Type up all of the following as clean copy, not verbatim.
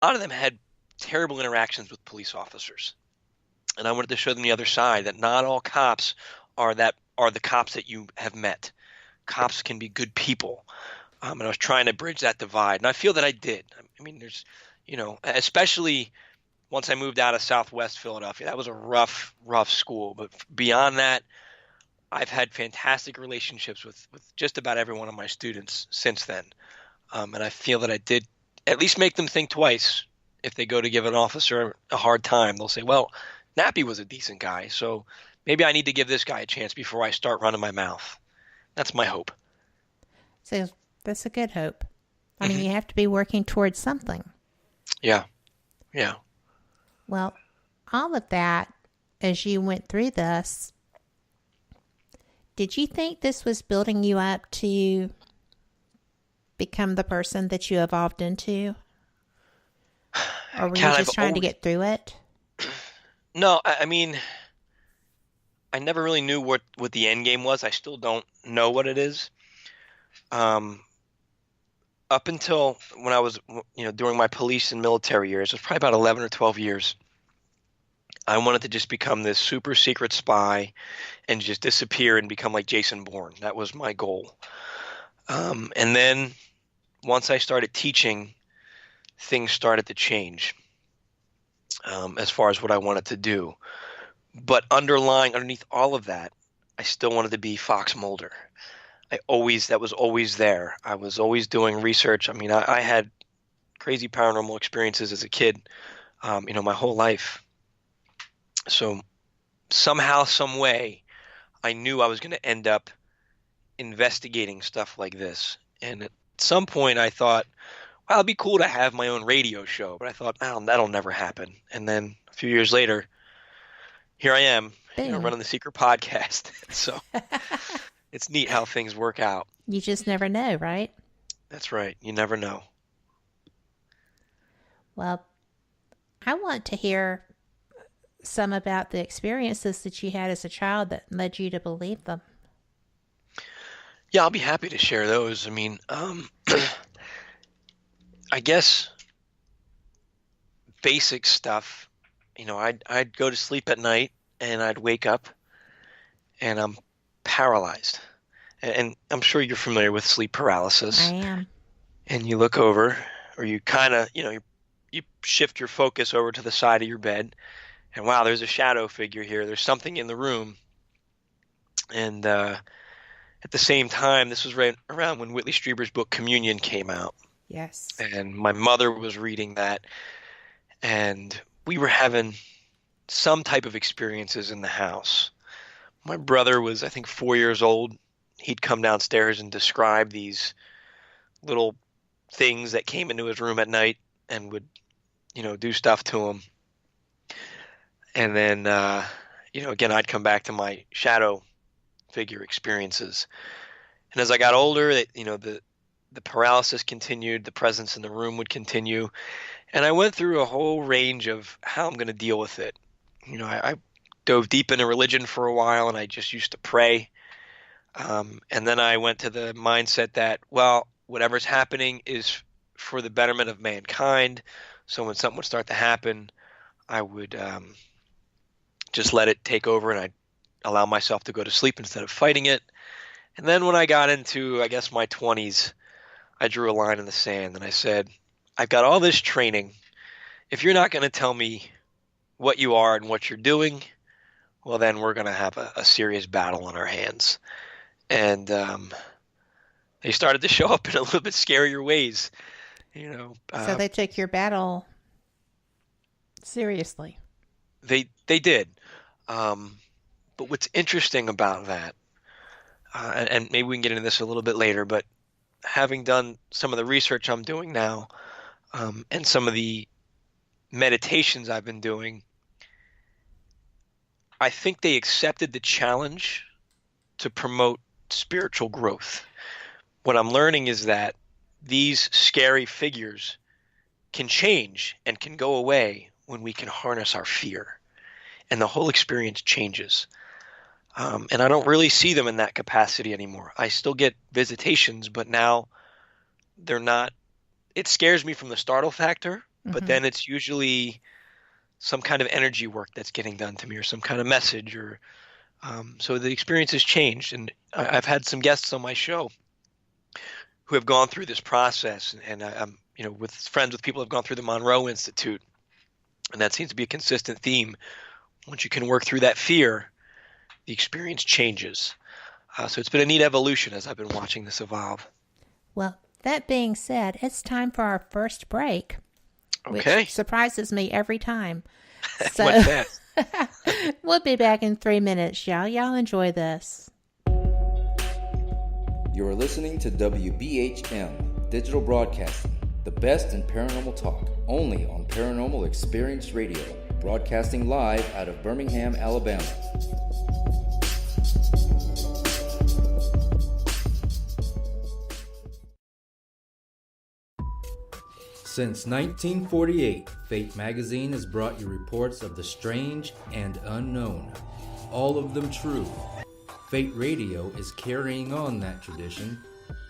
a lot of them had terrible interactions with police officers. And I wanted to show them the other side, that not all cops are the cops that you have met. Cops can be good people. And I was trying to bridge that divide. And I feel that I did. I mean, there's, especially once I moved out of Southwest Philadelphia, that was a rough, rough school. But beyond that, I've had fantastic relationships with just about every one of my students since then. And I feel that I did at least make them think twice. If they go to give an officer a hard time, they'll say, well, Nappi was a decent guy, so maybe I need to give this guy a chance before I start running my mouth. That's my hope. So that's a good hope. I mean, Hmm. you have to be working towards something. Yeah, yeah. Well, all of that, as you went through this, did you think this was building you up to become the person that you evolved into? Or were you Kat, I've just trying to always get through it? no. I mean, I never really knew what the end game was. I still don't know what it is. Um, Up until when I was, during my police and military years, it was probably about 11 or 12 years. I wanted to just become this super secret spy and just disappear and become like Jason Bourne. That was my goal. And then once I started teaching, things started to change as far as what I wanted to do. But underneath all of that, I still wanted to be Fox Mulder. That was always there. I was always doing research. I mean, I had crazy paranormal experiences as a kid, my whole life. So somehow, some way, I knew I was going to end up investigating stuff like this. And at some point, I thought, well, it'd be cool to have my own radio show. But I thought, oh, that'll never happen. And then a few years later, here I am, Boom. running the Seiker Podcast. So it's neat how things work out. You just never know, right? That's right. You never know. Well, I want to hear some about the experiences that you had as a child that led you to believe them. Yeah, I'll be happy to share those. I mean, I guess basic stuff. I'd go to sleep at night and I'd wake up and I'm paralyzed. And I'm sure you're familiar with sleep I paralysis. am. And you look over, or you kind of, you shift your focus over to the side of your bed, and wow, there's a shadow figure here. There's something in the room. And at the same time, this was right around when Whitley Strieber's book Communion came out, Yes. and my mother was reading that, and we were having some type of experiences in the house. My brother was, I think, 4 years old. He'd come downstairs and describe these little things that came into his room at night and would, do stuff to him. And then, again, I'd come back to my shadow figure experiences. And as I got older, the paralysis continued, the presence in the room would continue, and I went through a whole range of how I'm going to deal with it. I dove deep into religion for a while, and I just used to pray. And then I went to the mindset that, well, whatever's happening is for the betterment of mankind. So when something would start to happen, I would just let it take over, and I'd allow myself to go to sleep instead of fighting it. And then when I got into, I guess, my 20s, I drew a line in the sand and I said, I've got all this training. If you're not going to tell me what you are and what you're doing, well, then we're going to have a serious battle on our hands. And they started to show up in a little bit scarier ways. So they took your battle seriously. They did. But what's interesting about that, and maybe we can get into this a little bit later, but having done some of the research I'm doing now, and some of the meditations I've been doing, I think they accepted the challenge to promote spiritual growth. What I'm learning is that these scary figures can change and can go away when we can harness our fear, and the whole experience changes. And I don't really see them in that capacity anymore. I still get visitations, but now they're not. It scares me from the startle factor, but then it's usually some kind of energy work that's getting done to me, or some kind of message, or so the experience has changed. And I've had some guests on my show who have gone through this process, and I'm with friends, with people who have gone through the Monroe Institute, and that seems to be a consistent theme. Once you can work through that fear, the experience changes. So it's been a neat evolution as I've been watching this evolve. Well, that being said, it's time for our first break, Okay. which surprises me every time. So What's that? we'll be back in 3 minutes, y'all. Y'all enjoy this. You're listening to WBHM Digital Broadcasting, the best in paranormal talk, only on Paranormal Experience Radio, broadcasting live out of Birmingham, Alabama. Since 1948, Fate Magazine has brought you reports of the strange and unknown, all of them true. Fate Radio is carrying on that tradition,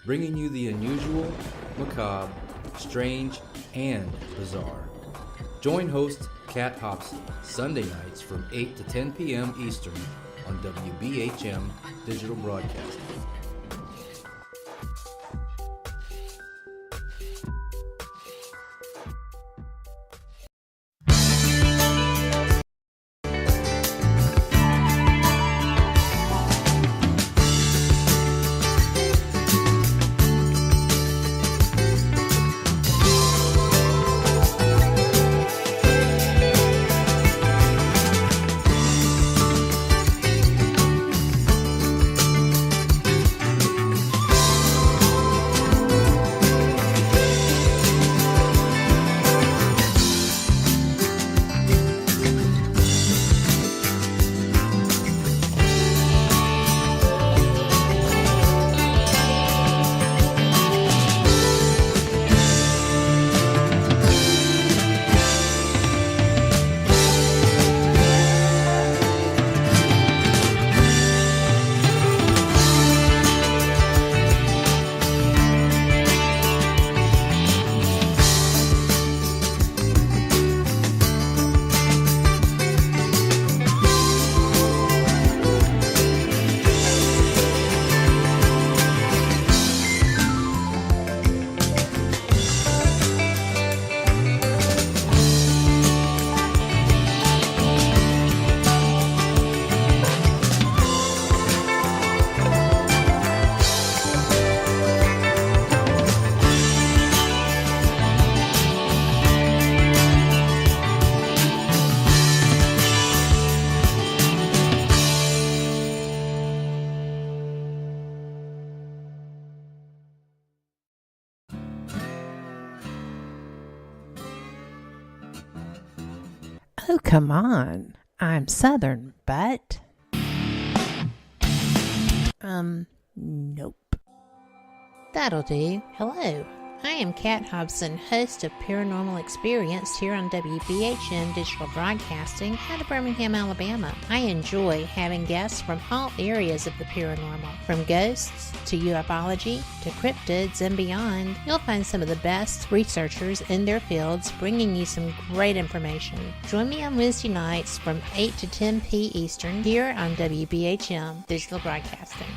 bringing you the unusual, macabre, strange, and bizarre. Join host Kat Hobson Sunday nights from 8 to 10 p.m. Eastern on WBHM Digital Broadcasting. Oh, come on. I'm Southern, but... Nope. That'll do. Hello. I am Kat Hobson, host of Paranormal Experience here on WBHM Digital Broadcasting out of Birmingham, Alabama. I enjoy having guests from all areas of the paranormal, from ghosts to ufology to cryptids and beyond. You'll find some of the best researchers in their fields bringing you some great information. Join me on Wednesday nights from 8 to 10 p. Eastern here on WBHM Digital Broadcasting.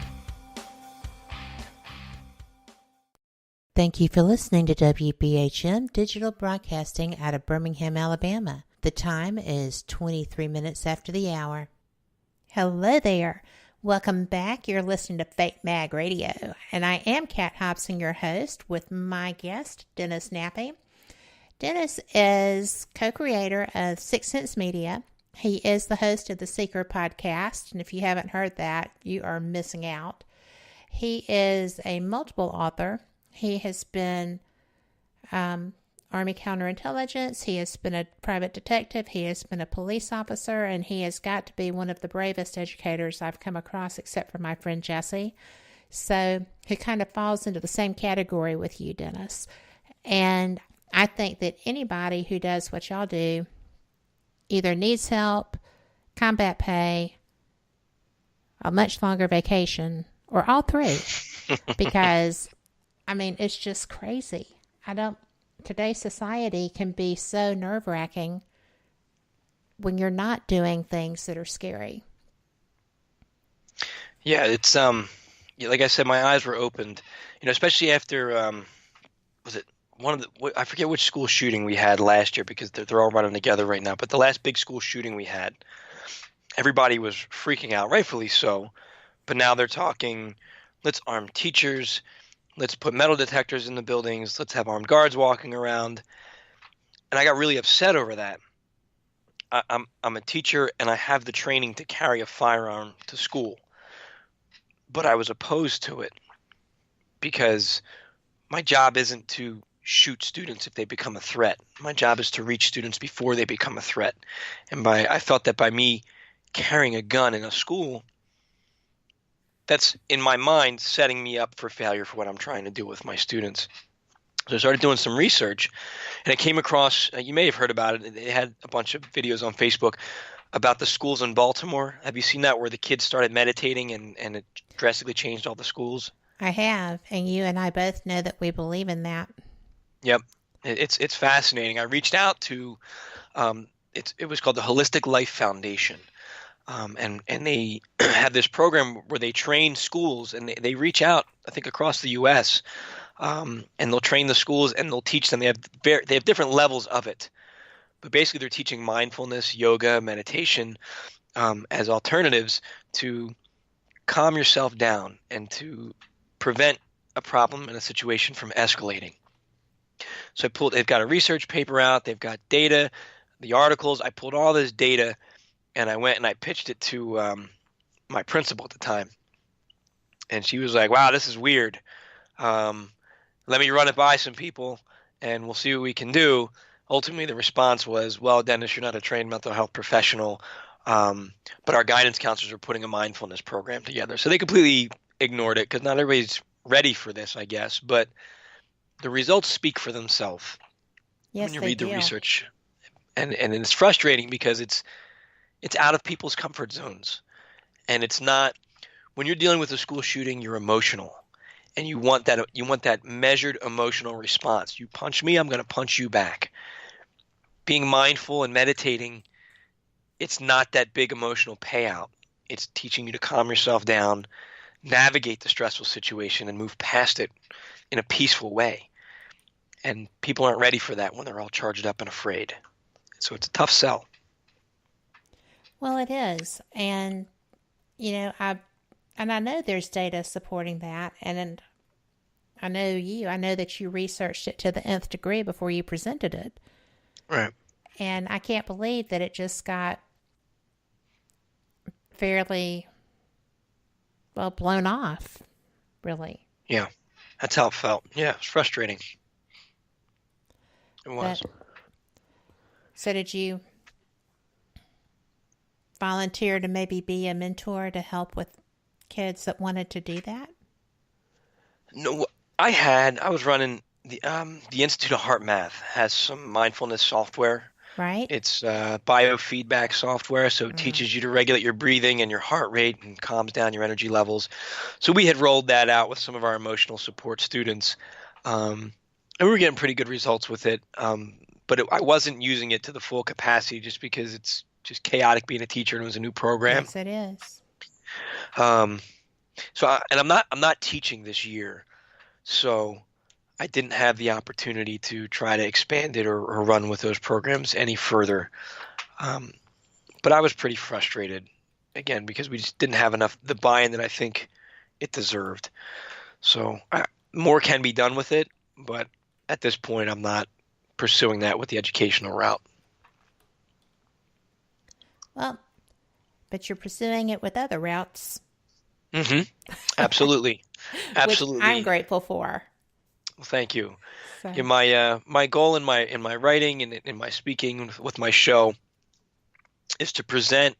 Thank you for listening to WBHM Digital Broadcasting out of Birmingham, Alabama. The time is 23 minutes after the hour. Hello there. Welcome back. You're listening to Fate Mag Radio, and I am Kat Hobson, your host, with my guest, Denniss Nappi. Denniss is co-creator of Sixth Sense Media. He is the host of the Seiker Podcast, and if you haven't heard that, you are missing out. He is a multiple author. He has been Army counterintelligence. He has been a private detective. He has been a police officer, and he has got to be one of the bravest educators I've come across, except for my friend Jesse. So he kind of falls into the same category with you, Denniss. And I think that anybody who does what y'all do either needs help, combat pay, a much longer vacation, or all three. Because, I mean, it's just crazy. today's society can be so nerve-wracking when you're not doing things that are scary. Yeah, it's like I said, my eyes were opened, especially after was it one of I forget which school shooting we had last year because they're all running together right now. But the last big school shooting we had, everybody was freaking out, rightfully so. But now they're talking, let's arm teachers, let's put metal detectors in the buildings, let's have armed guards walking around. And I got really upset over that. I'm a teacher and I have the training to carry a firearm to school. But I was opposed to it because my job isn't to shoot students if they become a threat. My job is to reach students before they become a threat. And I felt that by me carrying a gun in a school, that's in my mind setting me up for failure for what I'm trying to do with my students. So I started doing some research, and I came across, you may have heard about it, they had a bunch of videos on Facebook about the schools in Baltimore. Have you seen that, where the kids started meditating and it drastically changed all the schools? I have, and you and I both know that we believe in that. Yep. It's fascinating. I reached out to, it was called the Holistic Life Foundation. And they have this program where they train schools, and they reach out, I think, across the U.S., and they'll train the schools and they'll teach them. They have different levels of it, but basically they're teaching mindfulness, yoga, meditation as alternatives to calm yourself down and to prevent a problem in a situation from escalating. So they've got a research paper out, they've got data, the articles. I pulled all this data and I went and I pitched it to my principal at the time. And she was like, wow, this is weird. Let me run it by some people and we'll see what we can do. Ultimately, the response was, well, Denniss, you're not a trained mental health professional, but our guidance counselors are putting a mindfulness program together. So they completely ignored it because not everybody's ready for this, I guess. But the results speak for themselves when you read the research. And it's frustrating because it's out of people's comfort zones. And it's not – when you're dealing with a school shooting, you're emotional. And you want that measured emotional response. You punch me, I'm going to punch you back. Being mindful and meditating, it's not that big emotional payout. It's teaching you to calm yourself down, navigate the stressful situation, and move past it in a peaceful way. And people aren't ready for that when they're all charged up and afraid. So it's a tough sell. Well, it is. And, I know there's data supporting that. And I know that you researched it to the nth degree before you presented it. Right. And I can't believe that it just got fairly, blown off, really. Yeah, that's how it felt. Yeah, it's frustrating. It was. So did you volunteer to maybe be a mentor to help with kids that wanted to do that? No, I was running the Institute of Heart Math has some mindfulness software. Right. It's biofeedback software, so it teaches you to regulate your breathing and your heart rate and calms down your energy levels. So we had rolled that out with some of our emotional support students, and we were getting pretty good results with it. But I wasn't using it to the full capacity just because it's just chaotic being a teacher and it was a new program. Yes, it is. I'm not teaching this year, so I didn't have the opportunity to try to expand it or run with those programs any further. But I was pretty frustrated, again, because we just didn't have enough the buy-in that I think it deserved. So more can be done with it, but at this point I'm not pursuing that with the educational route. Well, but you're pursuing it with other routes. Mm-hmm. Absolutely. Absolutely. Which I'm grateful for. Well, thank you. So. Yeah, my goal in my writing and in my speaking with my show is to present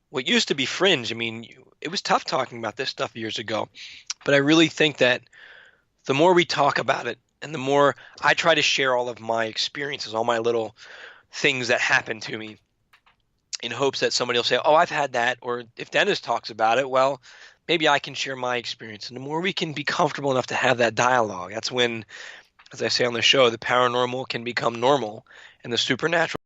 what used to be fringe. I mean, it was tough talking about this stuff years ago, but I really think that the more we talk about it and the more I try to share all of my experiences, all my little things that happened to me, in hopes that somebody will say, oh, I've had that. Or if Denniss talks about it, well, maybe I can share my experience. And the more we can be comfortable enough to have that dialogue, that's when as I say on the show, the paranormal can become normal and the supernatural